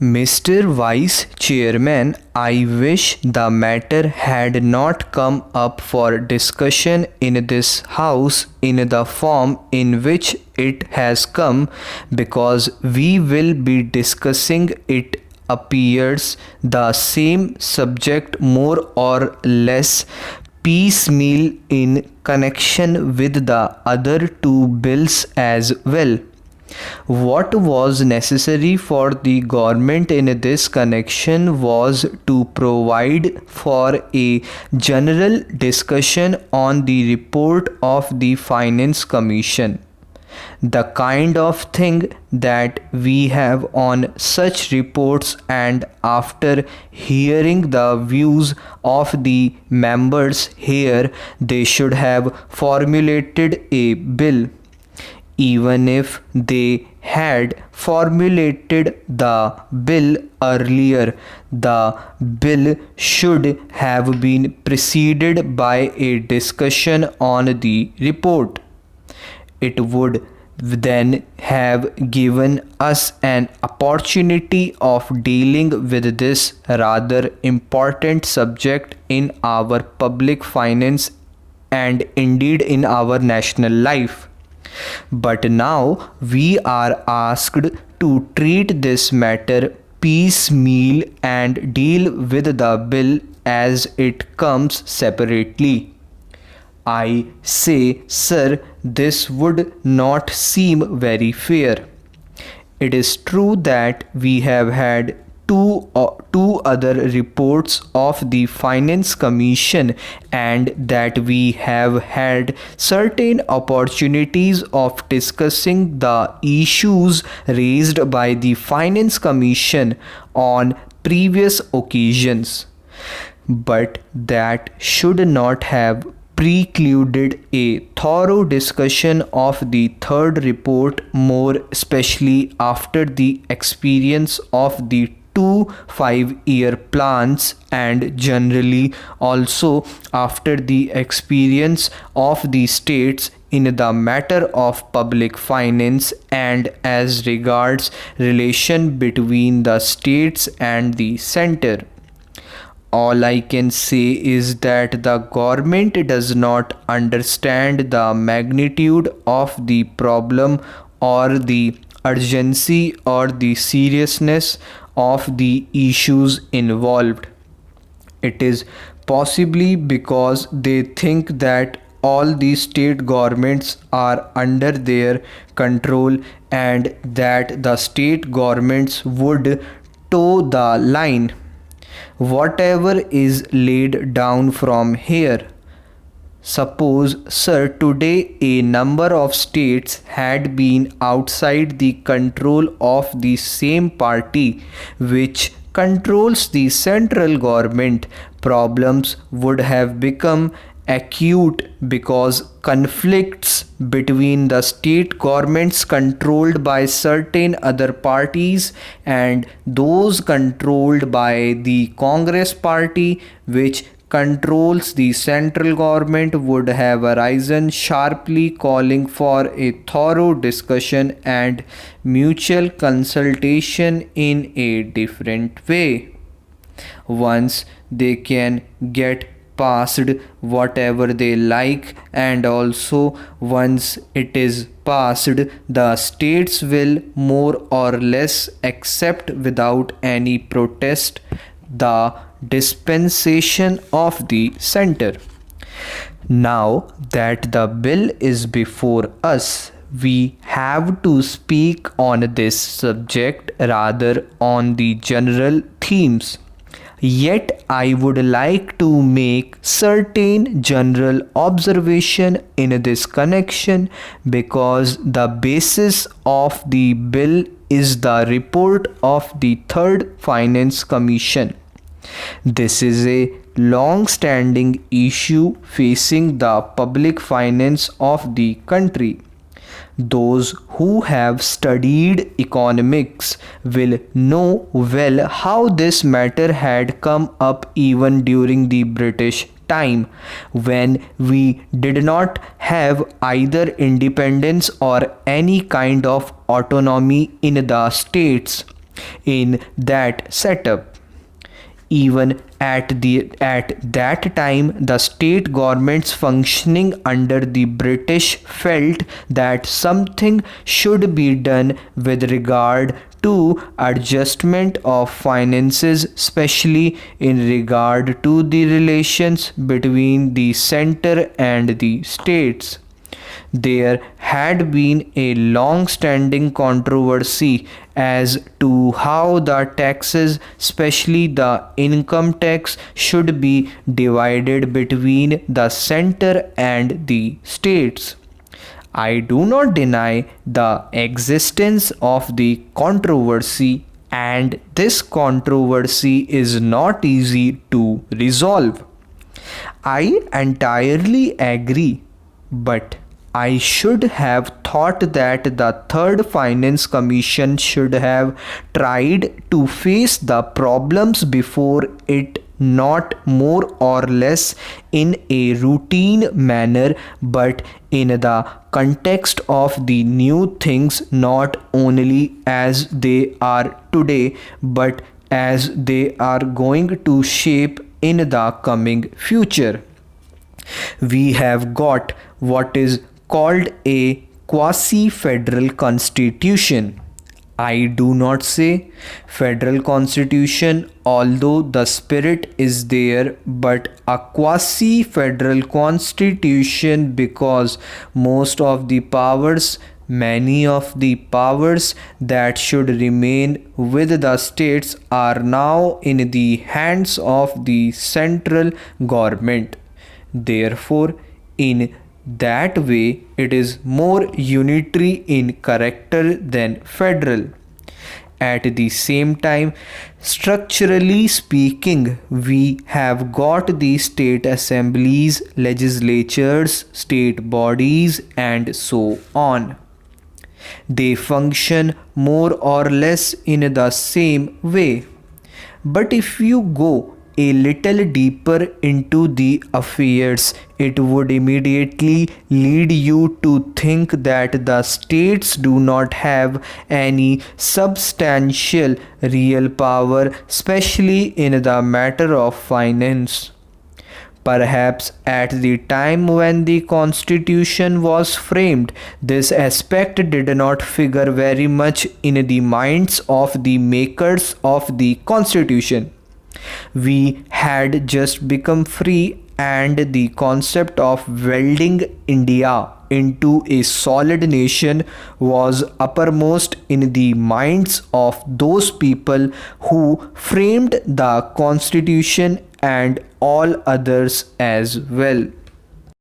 Mr. Vice Chairman, I wish the matter had not come up for discussion in this House in the form in which it has come, because we will be discussing it appears the same subject more or less piecemeal in connection with the other two bills as well. What was necessary for the government in this connection was to provide for a general discussion on the report of the Finance Commission, the kind of thing that we have on such reports, and after hearing the views of the members here, they should have formulated a bill. Even if they had formulated the bill earlier, the bill should have been preceded by a discussion on the report. It would then have given us an opportunity of dealing with this rather important subject in our public finance and indeed in our national life. But now we are asked to treat this matter piecemeal and deal with the bill as it comes separately. I say, sir, this would not seem very fair. It is true that we have had two other reports of the Finance Commission, and that we have had certain opportunities of discussing the issues raised by the Finance Commission on previous occasions. But that should not have precluded a thorough discussion of the third report, more especially after the experience of the 2 5-year plans, and generally also after the experience of the states in the matter of public finance and as regards relation between the states and the center. All I can say is that the government does not understand the magnitude of the problem or the urgency or the seriousness of the issues involved. It is possibly because they think that all the state governments are under their control and that the state governments would toe the line. Whatever is laid down from here. Suppose, sir, today a number of states had been outside the control of the same party which controls the central government. Problems would have become acute because conflicts between the state governments controlled by certain other parties and those controlled by the Congress party, which controls the central government, would have arisen sharply, calling for a thorough discussion and mutual consultation in a different way. Once they can get past whatever they like, and also once it is passed, the states will more or less accept without any protest the dispensation of the center. Now that the bill is before us, we have to speak on this subject rather on the general themes. Yet I would like to make certain general observation in this connection, because the basis of the bill is the report of the Third Finance Commission. This is a long-standing issue facing the public finance of the country. Those who have studied economics will know well how this matter had come up even during the British time, when we did not have either independence or any kind of autonomy in the states. in that setup. Even at that time, the state governments functioning under the British felt that something should be done with regard to adjustment of finances, especially in regard to the relations between the center and the states. There had been a long standing controversy as to how the taxes, especially the income tax, should be divided between the center and the states. I do not deny the existence of the controversy, and this controversy is not easy to resolve. I entirely agree, but I should have thought that the Third Finance Commission should have tried to face the problems before it, not more or less in a routine manner, but in the context of the new things, not only as they are today, but as they are going to shape in the coming future. We have got what is called a quasi-federal constitution. I do not say federal constitution, although the spirit is there, but a quasi-federal constitution, because many of the powers that should remain with the states are now in the hands of the central government. Therefore, in that way, it is more unitary in character than federal. At the same time, structurally speaking, we have got the state assemblies, legislatures, state bodies, and so on. They function more or less in the same way. But if you go a little deeper into the affairs, it would immediately lead you to think that the states do not have any substantial real power, especially in the matter of finance. Perhaps at the time when the Constitution was framed, this aspect did not figure very much in the minds of the makers of the Constitution. We had just become free, and the concept of welding India into a solid nation was uppermost in the minds of those people who framed the Constitution and all others as well.